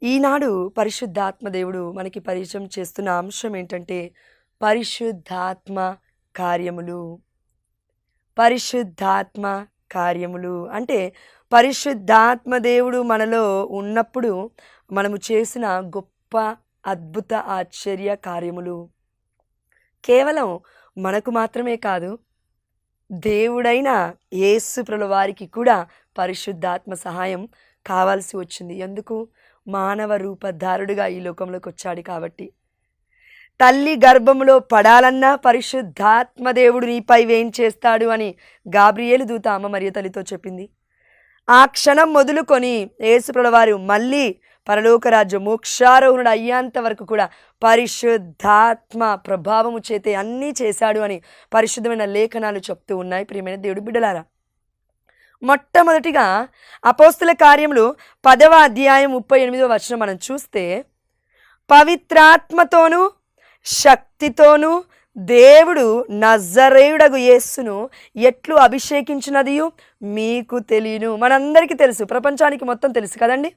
ఈనాడు పరిశుద్ధాత్మ దేవుడు మనకి పరిచయం చేస్తున్న అంశం ఏంటంటే పరిశుద్ధాత్మ కార్యములు. పరిశుద్ధాత్మ కార్యములు అంటే పరిశుద్ధాత్మ దేవుడు మనలో ఉన్నప్పుడు మనము చేసిన గొప్ప అద్భుత ఆశ్చర్య కార్యములు కేవలం మనకు మాత్రమే కాదు, దేవుడైన యేసు ప్రభుల వారికి కూడా పరిశుద్ధాత్మ సహాయం కావాల్సి వచ్చింది. ఎందుకు? మానవ రూపధారుడిగా ఈ లోకంలోకి వచ్చాడు కాబట్టి. తల్లి గర్భములో పడాలన్నా పరిశుద్ధాత్మ దేవుడు నీపై వేయించేస్తాడు అని గాబ్రియేలు దూత అమ్మ మరియ తల్లితో చెప్పింది. ఆ క్షణం మొదలుకొని యేసు ప్రభుల వారు మళ్ళీ పరలోక రాజ్య మోక్షారోహణుడు అయ్యేంత వరకు కూడా పరిశుద్ధాత్మ ప్రభావము చేతే అన్నీ చేశాడు అని పరిశుద్ధమైన లేఖనాలు చెప్తూ ఉన్నాయి. ప్రియమైన దేవుడి బిడ్డలారా, మొట్టమొదటిగా అపోస్తుల కార్యములు 10వ అధ్యాయం 38వ వచనం మనం చూస్తే, పవిత్రాత్మతోనూ శక్తితోనూ దేవుడు నజరేయుడగు యేసును ఎట్లు అభిషేకించినదియు మీకు తెలియను. మనందరికీ తెలుసు, ప్రపంచానికి మొత్తం తెలుసు కదండి.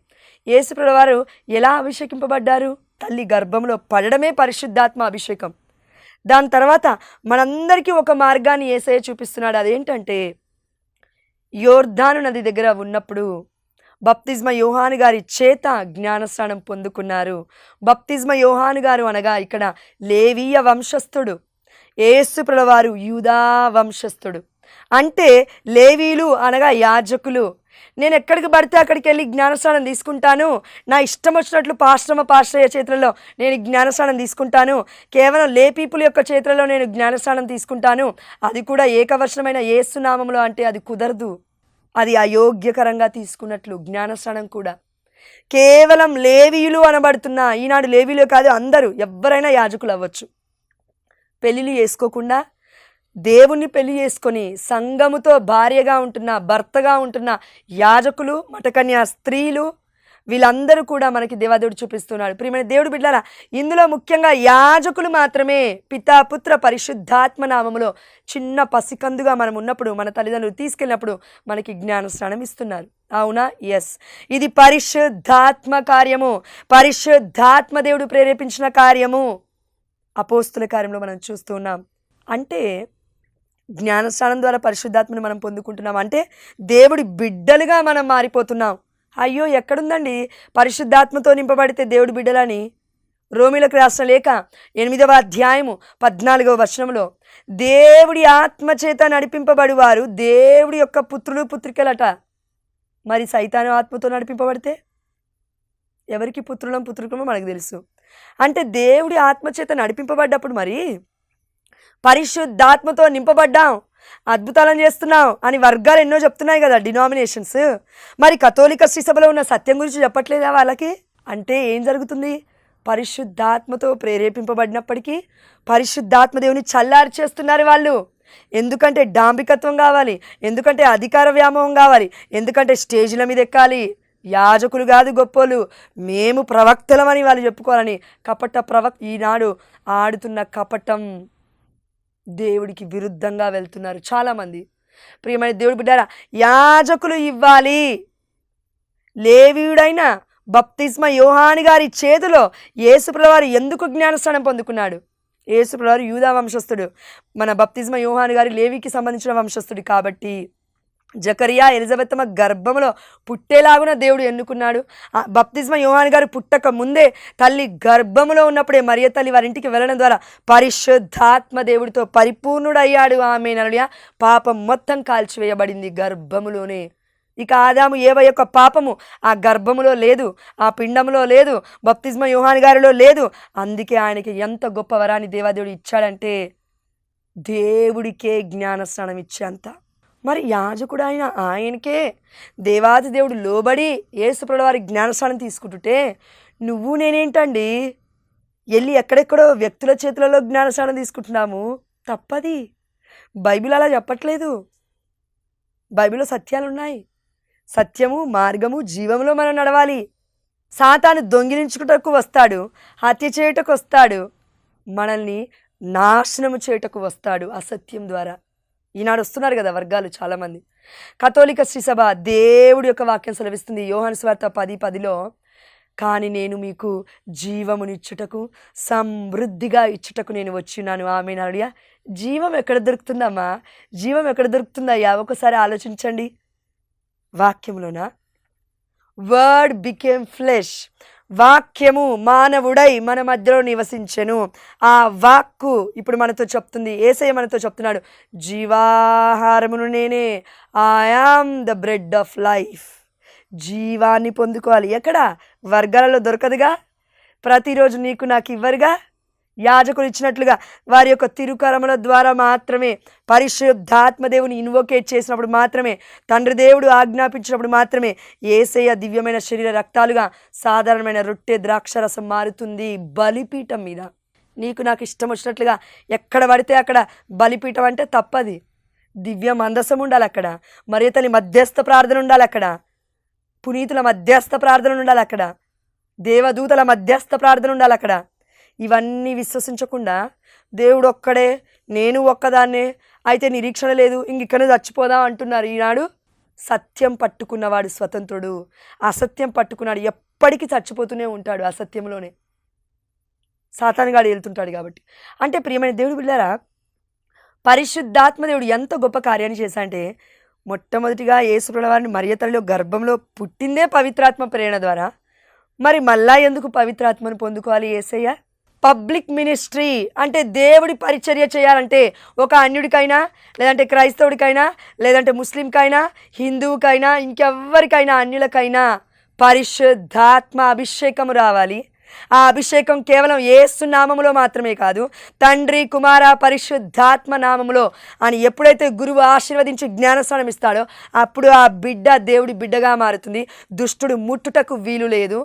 యేసు ప్రభుల వారు ఎలా అభిషేకింపబడ్డారు? తల్లి గర్భంలో పడడమే పరిశుద్ధాత్మ అభిషేకం. దాని తర్వాత మనందరికీ ఒక మార్గాన్ని యేసయ్య చూపిస్తున్నాడు. అదేంటంటే, యోర్దాను నది దగ్గర ఉన్నప్పుడు బప్తిస్మ యోహాను గారి చేత జ్ఞానస్నానం పొందుకున్నారు. బప్తిస్మ యోహాను గారు అనగా ఇక్కడ లేవీయ వంశస్థుడు, యేసు ప్రభుల వారు యూదా వంశస్థుడు. అంటే లేవీలు అనగా యాజకులు. నేను ఎక్కడికి పడితే అక్కడికి వెళ్ళి జ్ఞానస్నానం తీసుకుంటాను, నా ఇష్టం వచ్చినట్లు పాస్టయ్య చేతులలో నేను జ్ఞానస్నానం తీసుకుంటాను, కేవలం లే పీపుల్ యొక్క చేతులలో నేను జ్ఞానస్నానం తీసుకుంటాను, అది కూడా ఏకవచనమైన యేసు నామములో అంటే అది కుదరదు. అది అయోగ్యకరంగా తీసుకున్నట్లు జ్ఞానస్నానం కూడా కేవలం లేవీయులు అనబడుతున్న ఈనాడు లేవీలు కాదు, అందరూ ఎవరైనా యాజకులు అవ్వచ్చు. పెళ్ళిళ్ళు చేసుకోకుండా దేవుణ్ణి పెళ్లి చేసుకొని సంఘముతో భార్యగా ఉంటున్న భర్తగా ఉంటున్న యాజకులు, మటకన్యా స్త్రీలు, వీళ్ళందరూ కూడా మనకి దేవాదేవుడు చూపిస్తున్నాడు. ప్రియమైన దేవుడు బిడ్డలారా, ఇందులో ముఖ్యంగా యాజకులు మాత్రమే పితా పుత్ర పరిశుద్ధాత్మ నామములో చిన్న పసికందుగా మనం ఉన్నప్పుడు మన తల్లిదండ్రులు తీసుకెళ్ళినప్పుడు మనకి జ్ఞానస్నానం ఇస్తున్నారు. అవునా? ఎస్, ఇది పరిశుద్ధాత్మ కార్యము, పరిశుద్ధాత్మ దేవుడు ప్రేరేపించిన కార్యము. అపోస్తుల కార్యంలో మనం చూస్తున్నాం. అంటే జ్ఞానస్నానం ద్వారా పరిశుద్ధాత్మని మనం పొందుకుంటున్నాం. అంటే దేవుడి బిడ్డలుగా మనం మారిపోతున్నాం. అయ్యో, ఎక్కడుందండి పరిశుద్ధాత్మతో నింపబడితే దేవుడి బిడ్డలని? రోమీలకు రాసిన లేఖ 8వ అధ్యాయము 14వ వచనంలో, దేవుడి ఆత్మచేత నడిపింపబడి వారు దేవుడి యొక్క పుత్రులు పుత్రికలట. మరి సైతాను ఆత్మతో నడిపింపబడితే ఎవరికి పుత్రులమో మనకు తెలుసు. అంటే దేవుడి ఆత్మచేత నడిపింపబడ్డప్పుడు మరి పరిశుద్ధాత్మతో నింపబడ్డాం, అద్భుతాలను చేస్తున్నాం అని వర్గాలు ఎన్నో చెప్తున్నాయి కదా, డినామినేషన్స్. మరి కథోలిక శ్రీ సభలో ఉన్న సత్యం గురించి చెప్పట్లేదా వాళ్ళకి? అంటే ఏం జరుగుతుంది? పరిశుద్ధాత్మతో ప్రేరేపింపబడినప్పటికీ పరిశుద్ధాత్మ దేవుని చల్లారి చేస్తున్నారు వాళ్ళు. ఎందుకంటే డాంబికత్వం కావాలి, ఎందుకంటే అధికార వ్యామోహం కావాలి, ఎందుకంటే స్టేజ్ల మీద ఎక్కాలి. యాజకులు కాదు గొప్పోళ్ళు, మేము ప్రవక్తలమని వాళ్ళు చెప్పుకోవాలని ఈనాడు ఆడుతున్న కపటం దేవుడికి విరుద్ధంగా వెళ్తున్నారు చాలామంది. ప్రియమైన దేవుడి బిడ్డారా, యాజకులు ఇవ్వాలి. లేవీయుడైన బప్తిస్మ యోహాను గారి చేతిలో యేసు ప్రభుల వారు ఎందుకు జ్ఞానస్నానం పొందుకున్నాడు? యేసు ప్రభుల వారు యూదా వంశస్థుడు, మన బప్తిస్మ యోహాను గారి లేవీకి సంబంధించిన వంశస్థుడు కాబట్టి జకరియా ఎలిజబెత్తమ్మ గర్భంలో పుట్టేలాగున దేవుడు ఎన్నుకున్నాడు. బప్తిస్మ యోహాను గారు పుట్టక ముందే తల్లి గర్భంలో ఉన్నప్పుడే మరియ తల్లి వారింటికి వెళ్ళడం ద్వారా పరిశుద్ధాత్మ దేవుడితో పరిపూర్ణుడయ్యాడు. ఆమె నలుడియా పాపం మొత్తం కాల్చివేయబడింది గర్భములోనే. ఇక ఆదాము ఏవ యొక్క పాపము ఆ గర్భములో లేదు, ఆ పిండములో లేదు, బప్తిస్మ యోహాను గారిలో లేదు. అందుకే ఆయనకి ఎంత గొప్ప వరాన్ని దేవాదేవుడు ఇచ్చాడంటే దేవుడికే జ్ఞానస్నానం ఇచ్చేంత. మరి యాజకుడు ఆయనకే దేవాది దేవుడు లోబడి యేసు ప్రభుల వారి జ్ఞానస్నానం తీసుకుంటుంటే నువ్వు నేనేంటండి వెళ్ళి ఎక్కడెక్కడో వ్యక్తుల చేతులలో జ్ఞానస్నానం తీసుకుంటున్నాము? తప్పది. బైబిల్ అలా చెప్పట్లేదు. బైబిల్లో సత్యాలు ఉన్నాయి. సత్యము, మార్గము, జీవంలో మనం నడవాలి. సాతాను దొంగిలించుటకు వస్తాడు, హత్య చేయుటకు వస్తాడు, మనల్ని నాశనము చేయుటకు వస్తాడు అసత్యం ద్వారా. ఈనాడు వస్తున్నారు కదా వర్గాలు చాలామంది. కథోలిక శ్రీ సభ దేవుడి యొక్క వాక్యం సెలవిస్తుంది. యోహాను సువార్త 10:10లో కానీ నేను మీకు జీవమునిచ్చుటకు, సమృద్ధిగా ఇచ్చుటకు నేను వచ్చినాను. ఆమె హల్లెలూయా. జీవం ఎక్కడ దొరుకుతుందమ్మా? జీవం ఎక్కడ దొరుకుతుందయ్యా? ఒకసారి ఆలోచించండి. వాక్యంలోనా? Word became flesh. వాక్యము మానవుడై మన మధ్యలో నివసించెను. ఆ వాక్కు ఇప్పుడు మనతో చెప్తుంది, యేసయ్య మనతో చెప్తున్నాడు, జీవాహారమును నేనే, I am the bread of life. జీవాన్ని పొందుకోవాలి. ఎక్కడ? వర్గాలలో దొరకదుగా. ప్రతిరోజు నీకు నాకు ఇవ్వరుగా. యాజకులు ఇచ్చినట్లుగా వారి యొక్క తిరుకరముల ద్వారా మాత్రమే, పరిశుద్ధాత్మదేవుని ఇన్వోకేట్ చేసినప్పుడు మాత్రమే, తండ్రి దేవుడు ఆజ్ఞాపించినప్పుడు మాత్రమే యేసయ్య దివ్యమైన శరీర రక్తాలుగా సాధారణమైన రొట్టె ద్రాక్షరసం మారుతుంది. బలిపీఠం మీద నీకు నాకు ఇష్టం వచ్చినట్లుగా ఎక్కడ పడితే అక్కడ బలిపీఠం అంటే తప్పది. దివ్య మందసం ఉండాలి అక్కడ. మరియ తల్లి మధ్యస్థ ప్రార్థన ఉండాలి అక్కడ. పునీతుల మధ్యస్థ ప్రార్థన ఉండాలి అక్కడ. దేవదూతల మధ్యస్థ ప్రార్థన ఉండాలి అక్కడ. ఇవన్నీ విశ్వసించకుండా దేవుడు ఒక్కడే, నేను ఒక్కదాన్నే, అయితే నిరీక్షణ లేదు, ఇంకెక్కడే చచ్చిపోదాం అంటున్నారు. ఈనాడు సత్యం పట్టుకున్నవాడు స్వతంత్రుడు, అసత్యం పట్టుకున్నాడు ఎప్పటికీ చచ్చిపోతూనే ఉంటాడు. అసత్యంలోనే సాతానుగాడు వెళ్తుంటాడు. కాబట్టి అంటే ప్రియమైన దేవుడు బిడ్డలారా, పరిశుద్ధాత్మదేవుడు ఎంత గొప్ప కార్యాన్ని చేశాడంటే, మొట్టమొదటిగా యేసుప్రభుని వారిని మరియ తల్లిలో గర్భంలో పుట్టిందే పవిత్రాత్మ ప్రేరణ ద్వారా. మరి మళ్ళా ఎందుకు పవిత్రాత్మను పొందుకోవాలి యేసయ్య? పబ్లిక్ మినిస్ట్రీ అంటే దేవుడి పరిచర్య చేయాలంటే ఒక అన్యుడికైనా, లేదంటే క్రైస్తవుడికైనా, లేదంటే ముస్లింకైనా, హిందువుకైనా, ఇంకెవ్వరికైనా, అన్యులకైనా పరిశుద్ధాత్మ అభిషేకము రావాలి. ఆ అభిషేకం కేవలం యేసు నామములో మాత్రమే కాదు, తండ్రి కుమార పరిశుద్ధాత్మ నామములో అని ఎప్పుడైతే గురువు ఆశీర్వదించి జ్ఞానస్నానం ఇస్తాడో అప్పుడు ఆ బిడ్డ దేవుడి బిడ్డగా మారుతుంది. దుష్టుడు ముట్టుటకు వీలు లేదు.